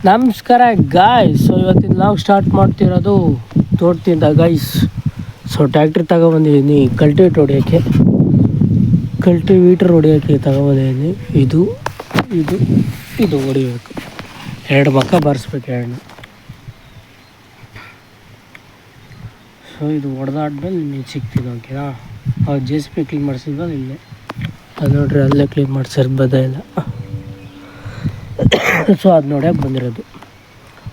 ನಮಸ್ಕಾರ guys. So ಇವತ್ತಿನ log start ಮಾಡ್ತಿರೋದು ತೋಟದಿಂದ ಗಾಯ್ಸ್. ಸೊ ಟ್ಯಾಕ್ಟ್ರಿ ತಗೊಬಂದಿದ್ದೀನಿ ಕಲ್ಟಿವೇಟರ್ ಹೊಡಿಯೋಕ್ಕೆ ತಗೊಬಂದಿದ್ದೀನಿ. ಇದು ಇದು ಇದು ಹೊಡಿಬೇಕು, ಎರಡು ಮಕ್ಕ ಬಾರಿಸ್ಬೇಕು ಎರಡು. ಸೊ ಇದು ಹೊಡೆದಾದ್ಮೇಲೆ ನಿಮಗೆ ಸಿಗ್ತೀನಿ. ಓಕೆನಾ? ಅವ್ರು JCB ಕ್ಲೀನ್ ಮಾಡಿಸಿದ್ವಲ್ಲ ಇಲ್ಲೇ, ಅದು ನೋಡ್ರಿ ಅಲ್ಲೇ ಕ್ಲೀನ್ ಮಾಡಿಸೋದು ಬದ ಇಲ್ಲ. ಸೊ ಅದು ನೋಡ್ಯಾಕೆ ಬಂದಿರೋದು,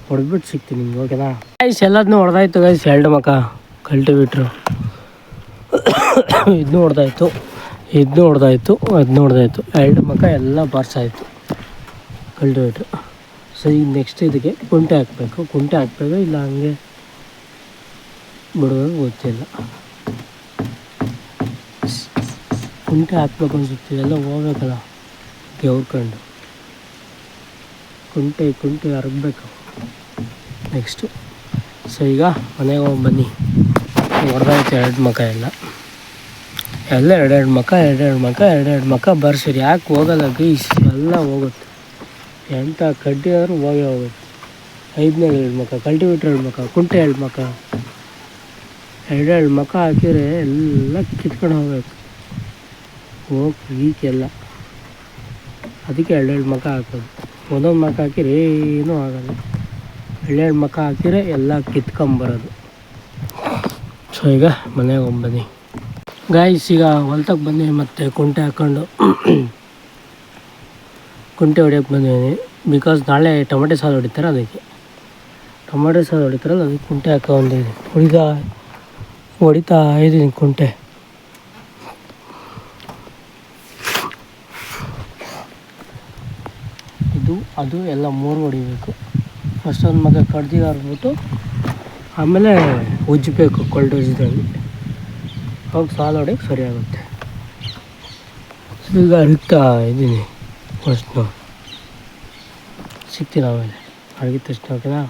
ಹೊಡೆದ್ಬಿಟ್ಟು ಸಿಗ್ತೀನಿ ನಿಮ್ಗೆ. ಓಕೆನಾ ಗೈಸ್? ಎಲ್ಲದನ್ನೂ ಹೊಡೆದಾಯ್ತು ಗೈಸ್. ಎರಡು ಮಕ್ಕ ಕಲ್ಟಿವೇಟ್ರು ಇದನ್ನೂ ಹೊಡೆದಾಯ್ತು, ಇದನ್ನೂ ಹೊಡೆದಾಯ್ತು, ಅದನ್ನೂ ಹೊಡೆದಾಯ್ತು. ಎರಡು ಮಕ್ಕ ಎಲ್ಲ ಬಾರ್ಸಾಯಿತು ಕಲ್ಟಿವೇಟ್ರು. ಸೊ ಈಗ ನೆಕ್ಸ್ಟ್ ಇದಕ್ಕೆ ಕುಂಟೆ ಹಾಕಬೇಕು ಇಲ್ಲ ಹಂಗೆ ಬಿಡೋದು ಗೊತ್ತಿಲ್ಲ. ಕುಂಟೆ ಹಾಕ್ಬೇಕು ಅನ್ಸುತ್ತೆ, ಎಲ್ಲ ಹೋಗ್ಬೇಕಲ್ಲ ಗೆವ್ಕೊಂಡು. ಕುಂಟೆ ಹರಗಬೇಕು ನೆಕ್ಸ್ಟು. ಸೊ ಈಗ ಮನೆಗೆ ಹೋಗಿ ಬನ್ನಿ. ಹೊಡೆದಾಯ್ತು ಎರಡು ಮಕ್ಕ ಎಲ್ಲ ಎರಡೆರಡು ಮಕ್ಕ ಬರ್ಸಿರಿ. ಯಾಕೆ ಹೋಗಲ್ಲ ಗೈಸ್? ಎಲ್ಲ ಹೋಗುತ್ತೆ, ಎಂಥ ಕಡ್ಡಿ ಆದರೂ ಹೋಗುತ್ತೆ. 5ನೇ ಎರಡು ಮಕ್ಕ ಕಲ್ಟಿವೇಟ್ರ್, ಎರಡು ಮಕ್ಕ ಕುಂಟೆ, ಎರಡು ಮಕ್ಕ ಎರಡು ಮಕ್ಕ ಹಾಕಿದ್ರೆ ಎಲ್ಲ ಕಿತ್ಕೊಂಡು ಹೋಗ್ಬೇಕು. ಈಕೆಲ್ಲ ಅದಕ್ಕೆ ಎರಡೆರಡು ಮಕ್ಕ ಹಾಕೋದು. ಒಂದೊಂದು ಮಕ್ಕ ಹಾಕಿದ್ರೆ ಏನೂ ಆಗೋಲ್ಲ, ಎರಡೆರಡು ಮಕ್ಕ ಹಾಕಿದ್ರೆ ಎಲ್ಲ ಕಿತ್ಕೊಂಬರೋದು. ಸೊ ಈಗ ಮನೆಗೆ ಹೋಗ್ಬನ್ನಿ ಗಾಯ್ಸ್. ಈಗ ಹೊಲ್ತಕ್ಕೆ ಬಂದು ಮತ್ತೆ ಕುಂಟೆ ಹಾಕ್ಕೊಂಡು ಕುಂಟೆ ಹೊಡಿಯೋಕ್ಕೆ ಬಂದಿದ್ದೀನಿ. ಬಿಕಾಸ್ ನಾಳೆ ಟೊಮೆಟೊ ಸಾಲು ಹೊಡಿತಾರೆ, ಅದಕ್ಕೆ ಕುಂಟೆ ಹಾಕೊಂಡಿದ್ದೀನಿ. ಹೊಡಿತಾ ಇದ್ದೀನಿ ಕುಂಟೆ. ಇದು ಅದು ಎಲ್ಲ 3 ಹೊಡಿಬೇಕು. ಫಸ್ಟ್ ಒಂದು ಮಗ ಕಡ್ದಿಗೆ ಹರಿದ್ಬಿಟ್ಟು ಆಮೇಲೆ ಉಜ್ಜಬೇಕು ಕೊಲ್ಡೋಜಿದ್ರಲ್ಲಿ, ಅವಾಗ ಸಾಲು ಹೊಡಿಯೋಕ್ಕೆ ಸರಿ ಆಗುತ್ತೆ. ಸೊ ಈಗ ಅರಿತಾ ಇದ್ದೀನಿ. ಫಸ್ಟು ಸಿಗ್ತೀನಿ ಆಮೇಲೆ ಅರಿಗಿದ ತಕ್ಷಣ. ಓಕೆನಾ?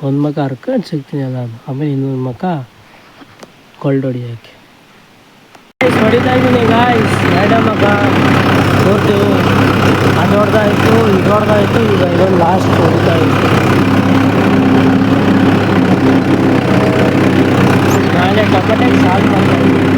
ಒಂದು ಮಗ ಹರ್ಕೊಂಡು ಸಿಗ್ತೀನಿ ಎಲ್ಲ, ಆಮೇಲೆ ಇನ್ನೊಂದು ಮಗ ಕೊಲ್ಡ್ ಹೊಡಿಯೋಕ್ಕೆ ಹೊಡಿತಾ ಇದ್ದೀನಿ ಗಾಯ್ಸ್. ಎರಡೇ ಮಗ ತೋಟು ಅದು ಹೊಡೆದಾಯಿತು, ಇದು ಹೊಡೆದಾಯಿತು. ಈಗ ಇದೊಂದು ಲಾಸ್ಟ್ ಹೊಡಿತಾ ಇತ್ತು. ನಾಳೆ ಟೊಮೆಟೊಗೆ ಸಾಲು ಮಾಡ್ತಾಯಿದ್ದೀನಿ.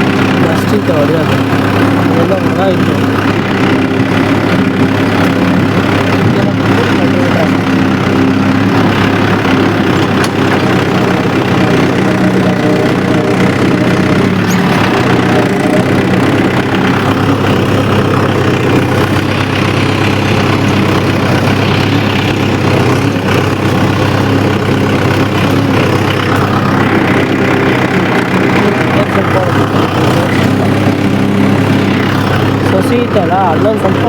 ಹೊಡೆಯೋದು ಎಲ್ಲ ಹೊಡೆದಾಯಿತು. ಸೊಸಿ ಇತ್ತಲ್ಲ ಅಲ್ಲೊಂದು ಸ್ವಲ್ಪ